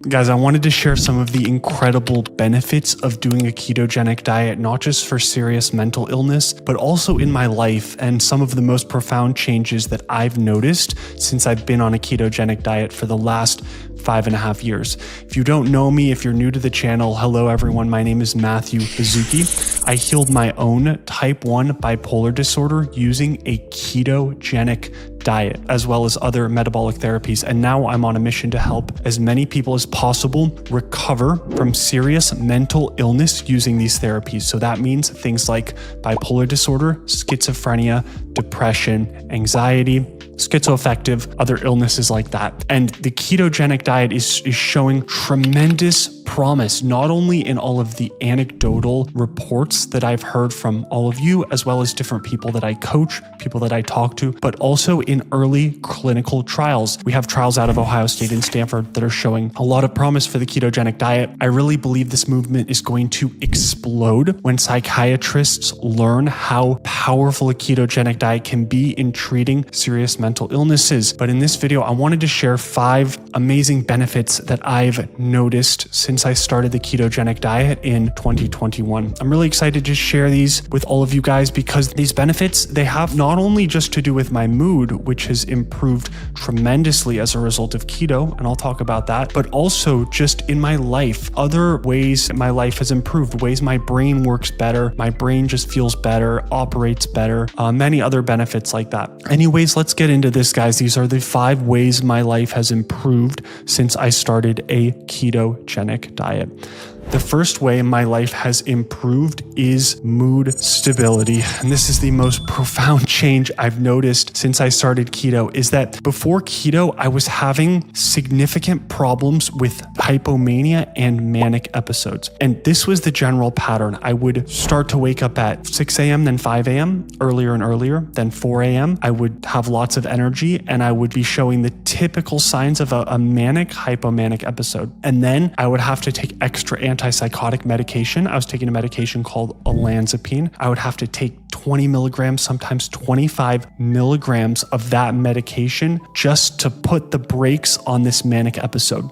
Guys, I wanted to share some of the incredible benefits of doing a ketogenic diet, not just for serious mental illness, but also in my life, and some of the most profound changes that I've noticed since I've been on a ketogenic diet for the last 5.5 years. If you don't know me, if you're new to the channel, hello everyone, my name is Mathew Baszucki. I healed my own type 1 bipolar disorder using a ketogenic diet, as well as other metabolic therapies. And now I'm on a mission to help as many people as possible recover from serious mental illness using these therapies. So that means things like bipolar disorder, schizophrenia, depression, anxiety, schizoaffective, other illnesses like that. And the ketogenic diet is showing tremendous promise, not only in all of the anecdotal reports that I've heard from all of you, as well as different people that I coach, people that I talk to, but also in early clinical trials. We have trials out of Ohio State and Stanford that are showing a lot of promise for the ketogenic diet. I really believe this movement is going to explode when psychiatrists learn how powerful a ketogenic diet can be in treating serious mental illnesses. But in this video, I wanted to share 5 amazing benefits that I've noticed since I started the ketogenic diet in 2021. I'm really excited to share these with all of you guys because these benefits, they have not only just to do with my mood, which has improved tremendously as a result of keto, and I'll talk about that, but also just in my life, other ways my life has improved, ways my brain works better, my brain just feels better, operates better, many other benefits like that. Anyways, let's get into this, guys. These are the 5 ways my life has improved since I started a ketogenic diet. The first way my life has improved is mood stability. And this is the most profound change I've noticed since I started keto, is that before keto, I was having significant problems with hypomania and manic episodes. And this was the general pattern. I would start to wake up at 6 a.m., then 5 a.m., earlier and earlier, then 4 a.m. I would have lots of energy and I would be showing the typical signs of a manic, hypomanic episode. And then I would have to take extra antipsychotic medication. I was taking a medication called olanzapine. I would have to take 20 milligrams, sometimes 25 milligrams of that medication just to put the brakes on this manic episode.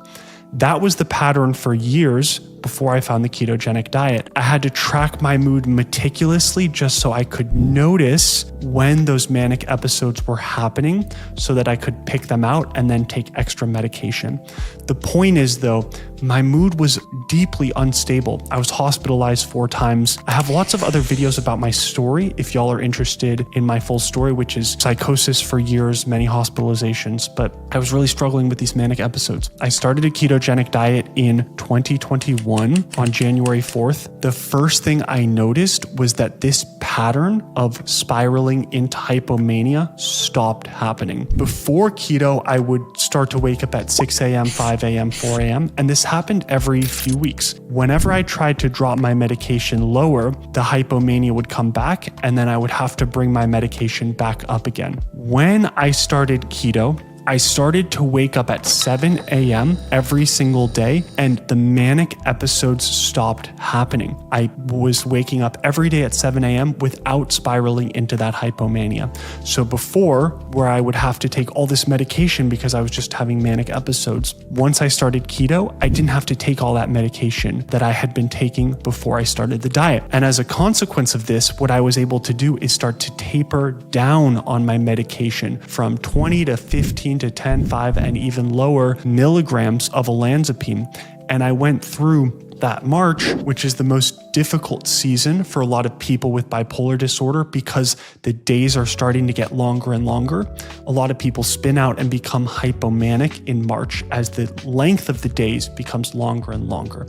That was the pattern for years before I found the ketogenic diet. I had to track my mood meticulously just so I could notice when those manic episodes were happening so that I could pick them out and then take extra medication. The point is, though, my mood was deeply unstable. I was hospitalized 4 times. I have lots of other videos about my story if y'all are interested in my full story, which is psychosis for years, many hospitalizations, but I was really struggling with these manic episodes. I started a ketogenic diet in 2021 on January 4th. The first thing I noticed was that this pattern of spiraling into hypomania stopped happening. Before keto, I would start to wake up at 6 a.m., 5 a.m., 4 a.m., and this happened every few weeks. Whenever I tried to drop my medication lower, the hypomania would come back, and then I would have to bring my medication back up again. When I started keto, I started to wake up at 7 a.m. every single day, and the manic episodes stopped happening. I was waking up every day at 7 a.m. without spiraling into that hypomania. So before, where I would have to take all this medication because I was just having manic episodes, once I started keto, I didn't have to take all that medication that I had been taking before I started the diet. And as a consequence of this, what I was able to do is start to taper down on my medication from 20 to 15 to 10, 5, and even lower milligrams of olanzapine. And I went through that March, which is the most difficult season for a lot of people with bipolar disorder because the days are starting to get longer and longer. A lot of people spin out and become hypomanic in March as the length of the days becomes longer and longer.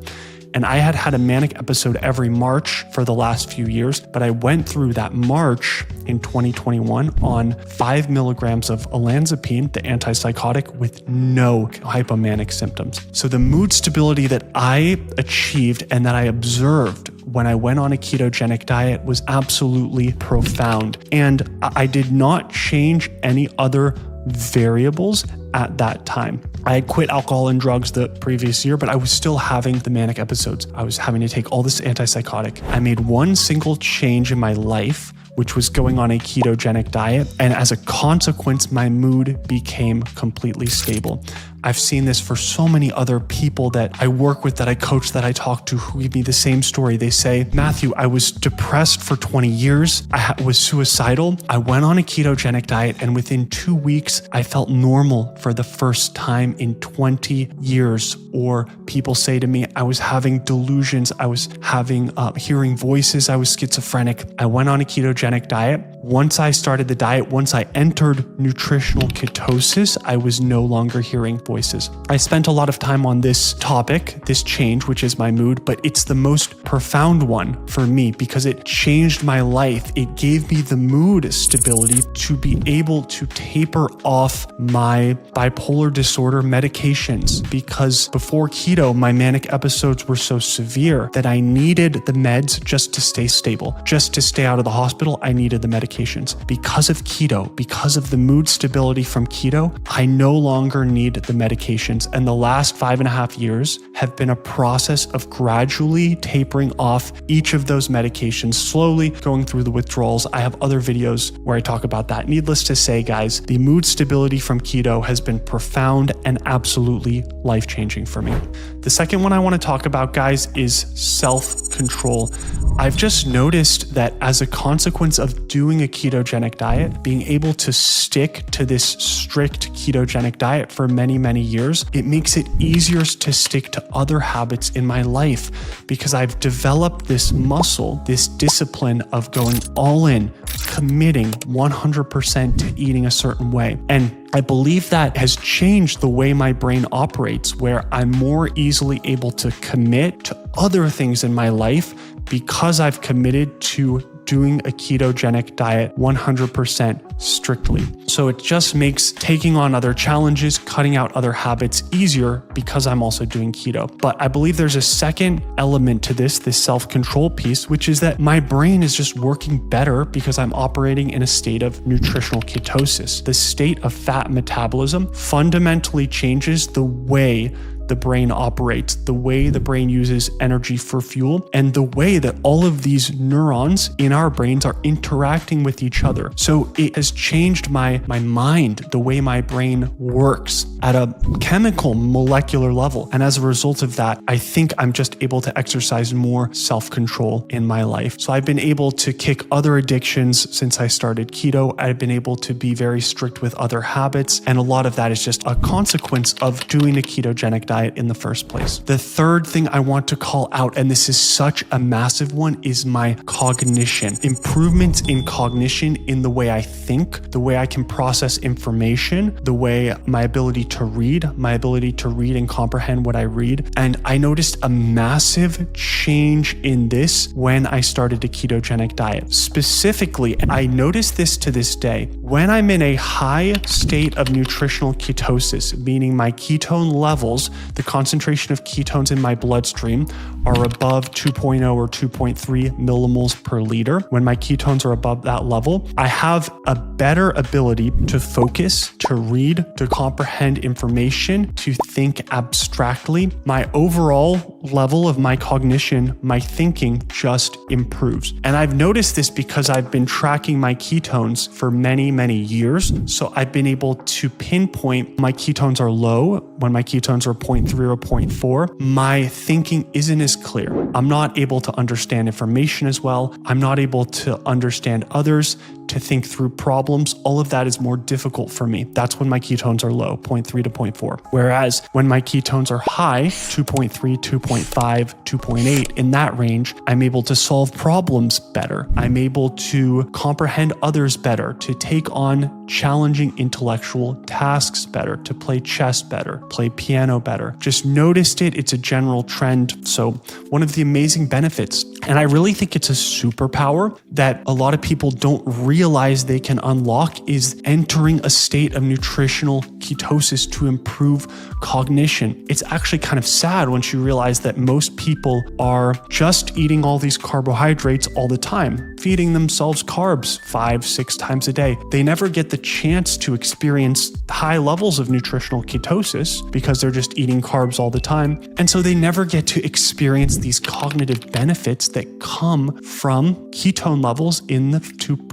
And I had had a manic episode every March for the last few years, but I went through that March in 2021 on 5 milligrams of olanzapine, the antipsychotic, with no hypomanic symptoms. So the mood stability that I achieved and that I observed when I went on a ketogenic diet was absolutely profound. And I did not change any other variables at that time. I had quit alcohol and drugs the previous year, but I was still having the manic episodes. I was having to take all this antipsychotic. I made one single change in my life, which was going on a ketogenic diet. And as a consequence, my mood became completely stable. I've seen this for so many other people that I work with, that I coach, that I talk to, who give me the same story. They say, Mathew, I was depressed for 20 years. I was suicidal. I went on a ketogenic diet, and within 2 weeks, I felt normal for the first time in 20 years. Or people say to me, I was having delusions. I was having hearing voices. I was schizophrenic. I went on a ketogenic diet. Once I started the diet, once I entered nutritional ketosis, I was no longer hearing voices. I spent a lot of time on this topic, this change, which is my mood, but it's the most profound one for me because it changed my life. It gave me the mood stability to be able to taper off my bipolar disorder medications, because before keto, my manic episodes were so severe that I needed the meds just to stay stable, just to stay out of the hospital. I needed the medications. Because of keto, because of the mood stability from keto, I no longer need the medications. And the last 5.5 years have been a process of gradually tapering off each of those medications, slowly going through the withdrawals. I have other videos where I talk about that. Needless to say, guys, the mood stability from keto has been profound and absolutely life-changing for me. The second one I want to talk about, guys, is self-control. I've just noticed that as a consequence of doing a ketogenic diet, being able to stick to this strict ketogenic diet for many, many years, it makes it easier to stick to other habits in my life because I've developed this muscle, this discipline of going all in, committing 100% to eating a certain way. And I believe that has changed the way my brain operates, where I'm more easily able to commit to other things in my life because I've committed to doing a ketogenic diet 100% strictly. So it just makes taking on other challenges, cutting out other habits easier because I'm also doing keto. But I believe there's a second element to this self-control piece, which is that my brain is just working better because I'm operating in a state of nutritional ketosis. The state of fat metabolism fundamentally changes the way the brain operates, the way the brain uses energy for fuel, and the way that all of these neurons in our brains are interacting with each other. So it has changed my mind, the way my brain works at a chemical molecular level. And as a result of that, I think I'm just able to exercise more self-control in my life. So I've been able to kick other addictions since I started keto. I've been able to be very strict with other habits. And a lot of that is just a consequence of doing a ketogenic diet in the first place. The third thing I want to call out, and this is such a massive one, is my cognition. Improvements in cognition in the way I think, the way I can process information, the way my ability to read and comprehend what I read. And I noticed a massive change in this when I started a ketogenic diet. Specifically, I noticed this to this day. When I'm in a high state of nutritional ketosis, meaning my ketone levels, the concentration of ketones in my bloodstream are above 2.0 or 2.3 millimoles per liter. When my ketones are above that level, I have a better ability to focus, to read, to comprehend information, to think abstractly. My overall level of my cognition, my thinking just improves. And I've noticed this because I've been tracking my ketones for many, many years. So I've been able to pinpoint my ketones are low. When my ketones are 0.3 or 0.4, my thinking isn't as clear. I'm not able to understand information as well. I'm not able to understand others, to think through problems. All of that is more difficult for me. That's when my ketones are low, 0.3 to 0.4. Whereas when my ketones are high, 2.3, 2.5, 2.8, in that range, I'm able to solve problems better. I'm able to comprehend others better, to take on challenging intellectual tasks better, to play chess better, play piano better. Just noticed it. It's a general trend. So one of the amazing benefits, and I really think it's a superpower that a lot of people don't realize they can unlock, is entering a state of nutritional ketosis to improve cognition. It's actually kind of sad once you realize that most people are just eating all these carbohydrates all the time, feeding themselves carbs 5-6 times a day. They never get the chance to experience high levels of nutritional ketosis because they're just eating carbs all the time. And so they never get to experience these cognitive benefits that come from ketone levels in the 2.0,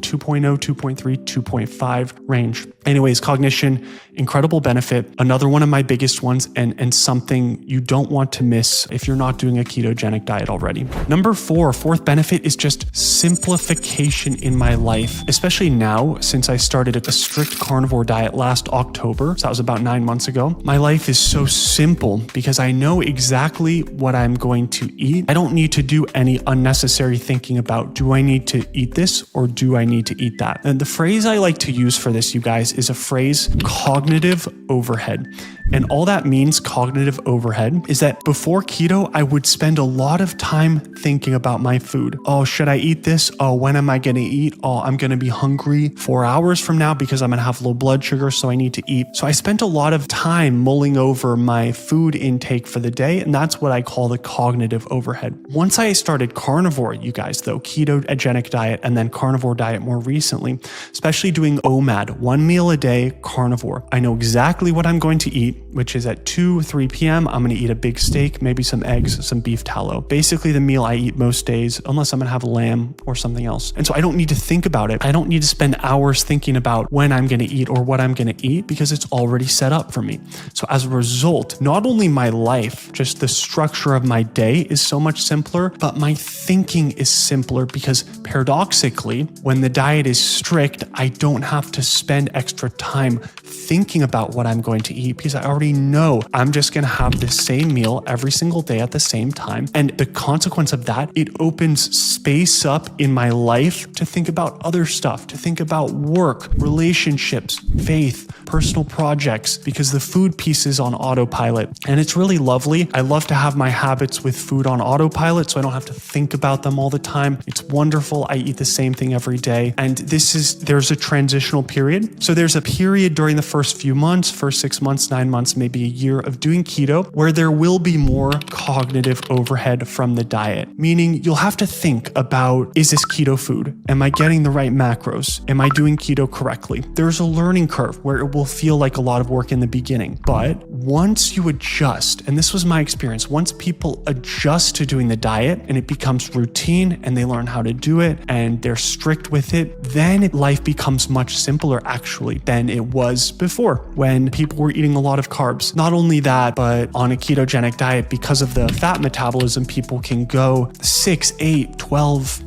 2.3, 2.5 range. Anyways, cognition, incredible benefit. Another one of my biggest ones and something you don't want to miss if you're not doing a ketogenic diet already. Number fourth benefit is just simplification in my life, especially now since I started a strict carnivore diet last October. So that was about 9 months ago. My life is so simple because I know exactly what I'm going to eat. I don't need to do any unnecessary thinking about, do I need to eat this or do I need to eat that? And the phrase I like to use for this, you guys, is a phrase, cognitive overhead. And all that means, cognitive overhead, is that before keto, I would spend a lot of time thinking about my food. Oh, should I eat this? Oh, when am I going to eat? Oh, I'm going to be hungry 4 hours from now because I'm going to have low blood sugar, so I need to eat. So I spent a lot of time mulling over my food intake for the day, and that's what I call the cognitive overhead. Once I started carnivore, you guys, though, ketogenic diet and then carnivore diet more recently, especially doing OMAD, 1 meal a day carnivore. I know exactly what I'm going to eat, which is at 2-3 p.m. I'm going to eat a big steak, maybe some eggs, some beef tallow. Basically the meal I eat most days, unless I'm going to have lamb or something else. And so I don't need to think about it. I don't need to spend hours thinking about when I'm going to eat or what I'm going to eat because it's already set up for me. So as a result, not only my life, just the structure of my day is so much simpler, but my thinking is simpler because paradoxically, when the diet is strict, I don't have to spend extra time thinking about what I'm going to eat because I already know I'm just going to have the same meal every single day at the same time. And the consequence of that, it opens space up in my life to think about other stuff, to think about work, relationships, faith, personal projects, because the food piece is on autopilot. And it's really lovely. I love to have my habits with food on autopilot so I don't have to think about them all the time. It's wonderful. I eat the same thing every day. And there's a transitional period. So there's a period during the first few months, first 6 months, 9 months, maybe a year of doing keto, where there will be more cognitive overhead from the diet. Meaning you'll have to think about, is this keto food? Am I getting the right macros? Am I doing keto correctly? There's a learning curve where it will feel like a lot of work in the beginning. But once you adjust, and this was my experience, once people adjust to doing the diet and it becomes routine and they learn how to do it and they're strict with it, then life becomes much simpler actually than it was before when people were eating a lot of carbs. Not only that, but on a ketogenic diet, because of the fat metabolism, people can go 6, 8, 12,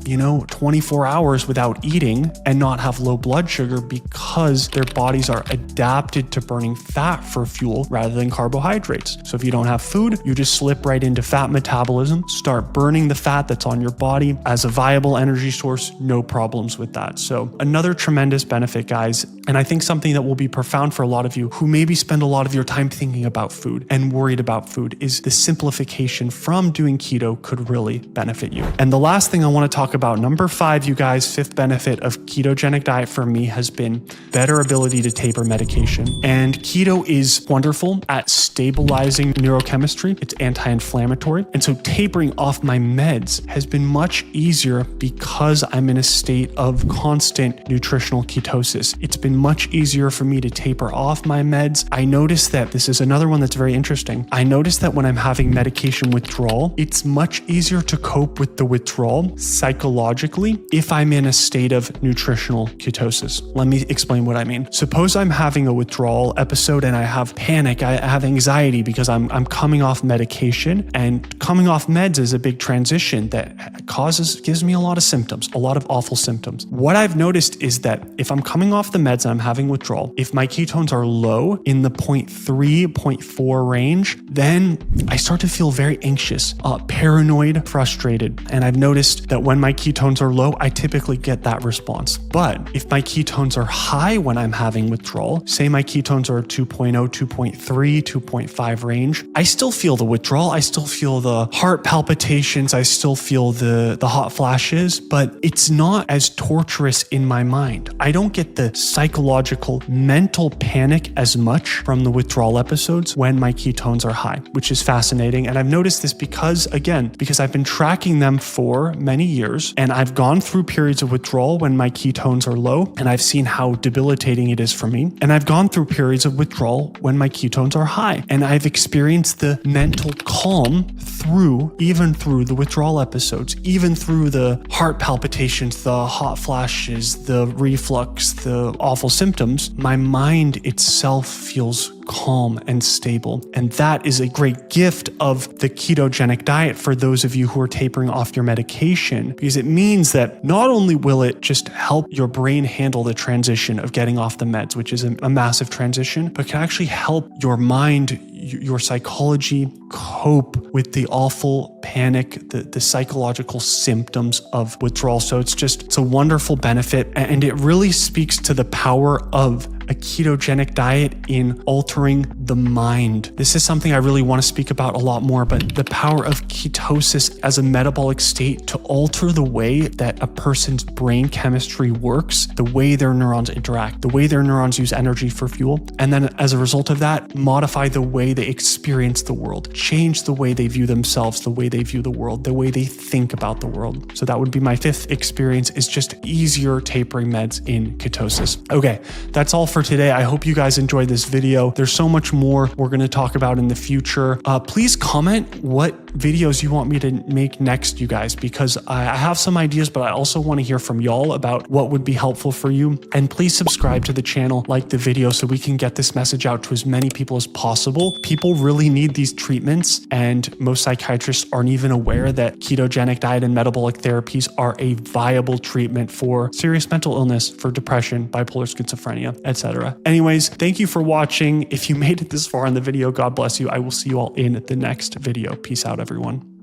24 hours without eating and not have low blood sugar because their bodies are adapted to burning fat for fuel rather than carbohydrates. So if you don't have food, you just slip right into fat metabolism, start burning the fat that's on your body as a viable energy source, no problems with that. So another tremendous benefit, guys, and I think something that will be profound for a lot of you who maybe spend a lot of your time thinking about food and worried about food, is the simplification from doing keto could really benefit you. And the last thing I want to talk about, number 5, you guys, 5th benefit of ketogenic diet for me has been better ability to taper medication. And keto is wonderful at stabilizing neurochemistry. It's anti-inflammatory. And so tapering off my meds has been much easier because I'm in a state of constant nutritional ketosis. It's been much easier for me to taper off my meds. I noticed that this is another one that's very interesting. I noticed that when I'm having medication withdrawal, it's much easier to cope with the withdrawal psychologically if I'm in a state of nutritional ketosis. Let me explain what I mean. Suppose I'm having a withdrawal episode and I have panic, I have anxiety because I'm coming off medication, and coming off meds is a big transition that gives me a lot of symptoms, a lot of awful symptoms. What I've noticed is that if I'm coming off the meds and I'm having withdrawal, if my ketones are low in the 0.3, 0.4 range, then I start to feel very anxious, paranoid, frustrated. And I've noticed that when my ketones are low, I typically get that response. But if my ketones are high when I'm having withdrawal, say my ketones are 2.0, 2.3, 2.5 range, I still feel the withdrawal, I still feel the heart palpitations, I still feel the hot flashes, but it's not as torturous in my mind. I don't get the psychological mental panic as much from the withdrawal episodes when my ketones are high, which is fascinating. And I've noticed this because I've been tracking them for many years, and I've gone through periods of withdrawal when my ketones are low, and I've seen how debilitating it is for me. And I've gone through periods of withdrawal when my ketones are high, and I've experienced the mental calm even through the withdrawal episodes, even through the heart palpitations, the hot flashes, the reflux, the awful symptoms, my mind itself feels calm and stable. And that is a great gift of the ketogenic diet for those of you who are tapering off your medication, because it means that not only will it just help your brain handle the transition of getting off the meds, which is a massive transition, but can actually help your mind, your psychology cope with the awful panic, the psychological symptoms of withdrawal. So it's a wonderful benefit, and it really speaks to the power of a ketogenic diet in altering the mind. This is something I really want to speak about a lot more, but the power of ketosis as a metabolic state to alter the way that a person's brain chemistry works, the way their neurons interact, the way their neurons use energy for fuel, and then as a result of that, modify the way they experience the world, change the way they view themselves, the way they view the world, the way they think about the world. So that would be my fifth experience, is just easier tapering meds in ketosis. Okay, that's all for today. I hope you guys enjoyed this video. There's so much more we're going to talk about in the future. Please comment what videos you want me to make next, you guys, because I have some ideas, but I also want to hear from y'all about what would be helpful for you. And please subscribe to the channel, like the video, so we can get this message out to as many people as possible. People really need these treatments, and most psychiatrists aren't even aware that ketogenic diet and metabolic therapies are a viable treatment for serious mental illness, for depression, bipolar schizophrenia, etc. Anyways, thank you for watching. If you made it this far in the video, God bless you. I will see you all in the next video. Peace out, everyone.